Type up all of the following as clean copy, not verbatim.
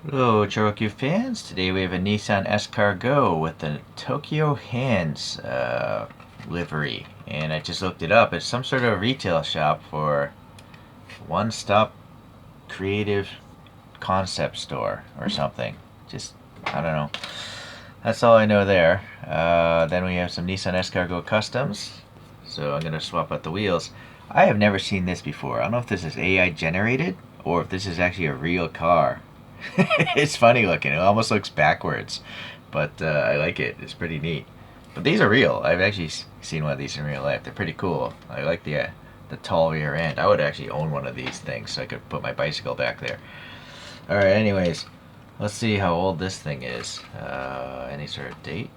Hello, ChoroQ fans. Today we have a Nissan S-Cargo with the Tokyo Hands livery. And I just looked it up. It's some sort of retail shop for one-stop creative concept store or something. Just, I don't know. That's all I know there. Then we have some Nissan S-Cargo Customs. So I'm going to swap out the wheels. I have never seen this before. I don't know if this is AI generated or if this is actually a real car. It's funny looking. It almost looks backwards, but I like it. It's pretty neat. But these are real. I've actually seen one of these in real life. They're pretty cool. I like the tall rear end. I would actually own one of these things so I could put my bicycle back there. All right. Anyways, let's see how old this thing is. Any sort of date?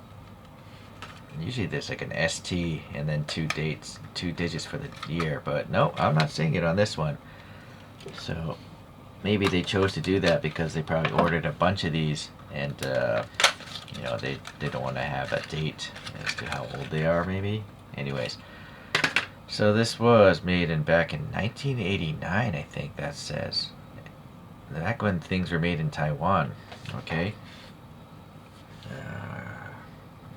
Usually there's like an ST and then two digits for the year, but no, I'm not seeing it on this one. So maybe they chose to do that because they probably ordered a bunch of these and they don't want to have a date as to how old they are, maybe. Anyways, so this was made back in 1989, I think that says. Back when things were made in Taiwan. Okay.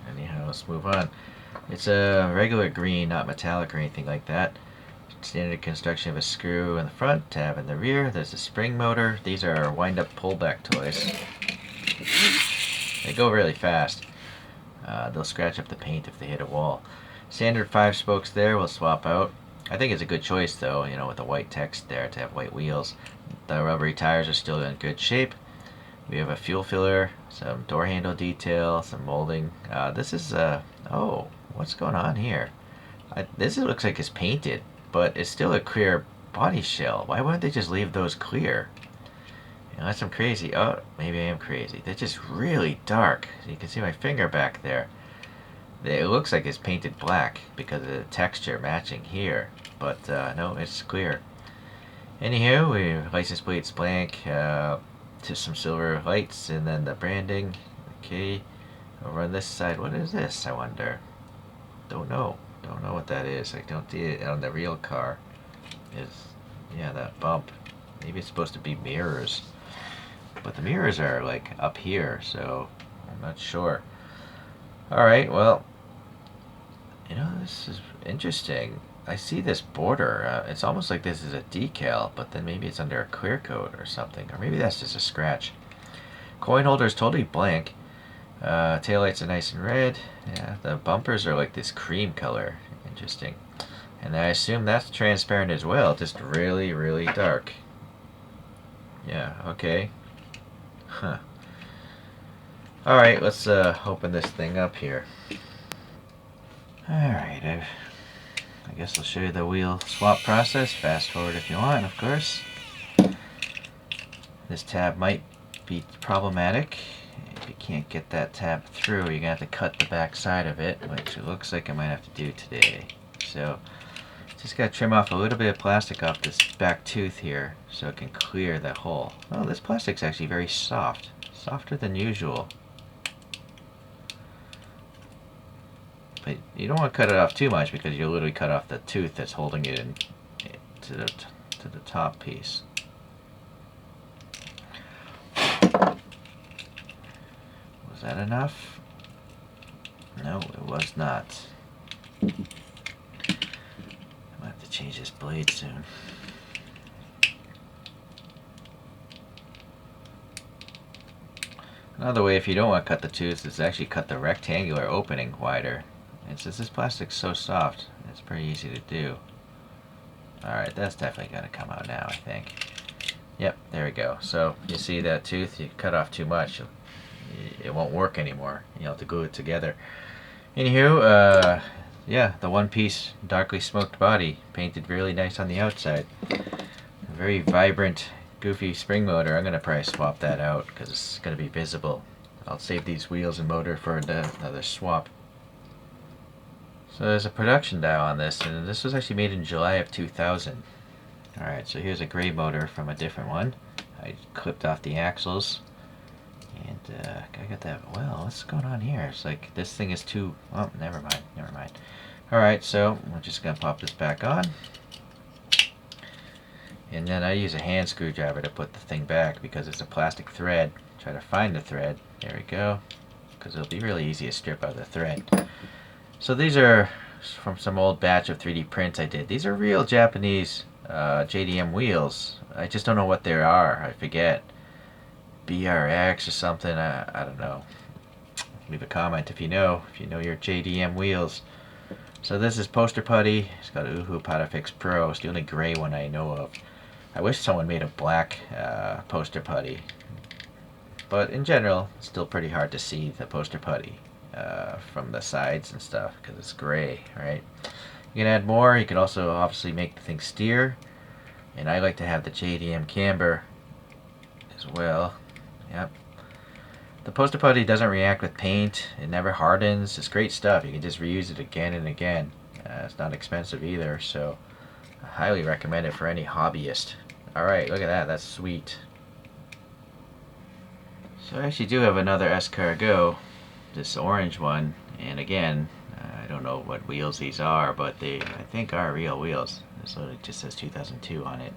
Anyhow, let's move on. It's a regular green, not metallic or anything like that. Standard construction of a screw in the front, tab in the rear. There's a spring motor. These are wind-up pullback toys. They go really fast. They'll scratch up the paint if they hit a wall. Standard 5 spokes there. We'll swap out. I think it's a good choice though, with the white text there to have white wheels. The rubbery tires are still in good shape. We have a fuel filler, some door handle detail, some molding. This is oh, what's going on here? This looks like it's painted, but it's still a clear body shell. Why wouldn't they just leave those clear? That's some crazy. Oh, maybe I am crazy. They're just really dark. You can see my finger back there. It looks like it's painted black because of the texture matching here, but no, it's clear. Anywho, license plates blank. To some silver lights and then the branding. Okay, over on this side, what is this? I wonder. Don't know what that is. I don't see it on the real car. Yeah, that bump. Maybe it's supposed to be mirrors, but the mirrors are like up here, so I'm not sure. All right, well, this is interesting. I see this border. It's almost like this is a decal, but then maybe it's under a clear coat or something, or maybe that's just a scratch. Coin holder is totally blank. Taillights are nice and red. Yeah, the bumpers are like this cream color. Interesting. And I assume that's transparent as well, just really, really dark. Yeah, okay. Huh. Alright, let's open this thing up here. Alright, I guess I'll show you the wheel swap process. Fast forward if you want, of course. This tab might be problematic. If you can't get that tab through, you're going to have to cut the back side of it, which it looks like I might have to do today. So, just got to trim off a little bit of plastic off this back tooth here so it can clear that hole. Oh, this plastic's actually very soft. Softer than usual. But you don't want to cut it off too much because you'll literally cut off the tooth that's holding it in to the top piece. Was that enough? No, it was not. I'll have to change this blade soon. Another way, if you don't want to cut the tooth, is actually cut the rectangular opening wider. And since this plastic's so soft, it's pretty easy to do. Alright, that's definitely going to come out now, I think. Yep, there we go. So, you see that tooth, you cut off too much, it won't work anymore. You'll have to glue it together. Anywho, yeah, the one-piece darkly smoked body, painted really nice on the outside. A very vibrant, goofy spring motor. I'm going to probably swap that out because it's going to be visible. I'll save these wheels and motor for another swap. So there's a production dial on this, and this was actually made in July of 2000. Alright, so here's a gray motor from a different one. I clipped off the axles, and I got that. Well, what's going on here? It's like this thing is too. Oh, never mind. Alright, so we're just going to pop this back on. And then I use a hand screwdriver to put the thing back because it's a plastic thread. Try to find the thread. There we go. Because it'll be really easy to strip out the thread. So these are from some old batch of 3D prints I did. These are real Japanese JDM wheels. I just don't know what they are. I forget. BRX or something. I don't know. Leave a comment if you know your JDM wheels. So this is poster putty. It's got a Uhu Potafix Pro. It's the only gray one I know of. I wish someone made a black poster putty. But in general, it's still pretty hard to see the poster putty from the sides and stuff because it's gray, right? You can add more. You can also obviously make the thing steer. And I like to have the JDM camber as well. Yep. The poster putty doesn't react with paint. It never hardens. It's great stuff. You can just reuse it again and again. It's not expensive either, so I highly recommend it for any hobbyist. Alright, look at that. That's sweet. So I actually do have another S-Cargo, this orange one, and again, I don't know what wheels these are, but they I think are real wheels. This one just says 2002 on it.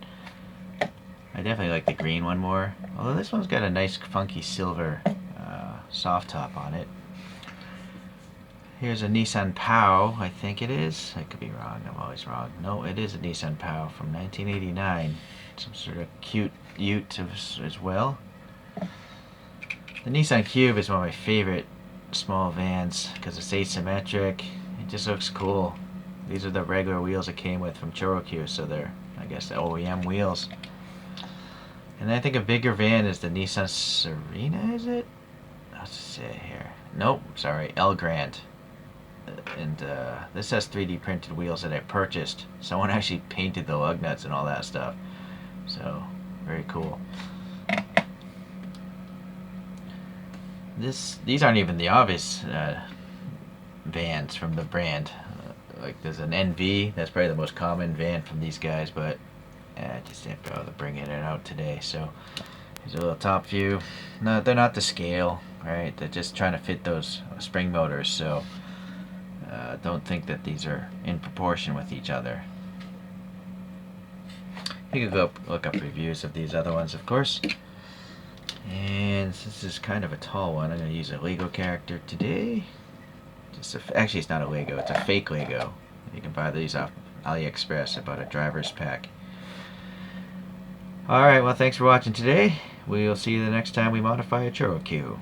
I definitely like the green one more, although this one's got a nice funky silver soft top on it. Here's a Nissan POW, I think it is. I could be wrong, I'm always wrong. No, it is a Nissan POW from 1989. Some sort of cute ute as well. The Nissan Cube is one of my favorite small vans because it's asymmetric. It just looks cool. These are the regular wheels it came with from ChoroQ, so they're, I guess, the OEM wheels. And I think a bigger van is the Nissan Serena, is it? Let's see here. Nope, sorry, El Grand. And this has 3D printed wheels that I purchased. Someone actually painted the lug nuts and all that stuff. So, very cool. These aren't even the obvious vans from the brand. Like there's an NV, that's probably the most common van from these guys, but I just didn't bother bringing it out today. So here's a little top view. No, they're not to scale, right? They're just trying to fit those spring motors, so don't think that these are in proportion with each other. You can go look up reviews of these other ones, of course. And this is kind of a tall one. I'm going to use a Lego character today. Actually, it's not a Lego. It's a fake Lego. You can buy these off AliExpress. I bought a driver's pack. Alright, well, thanks for watching today. We'll see you the next time we modify a ChoroQ.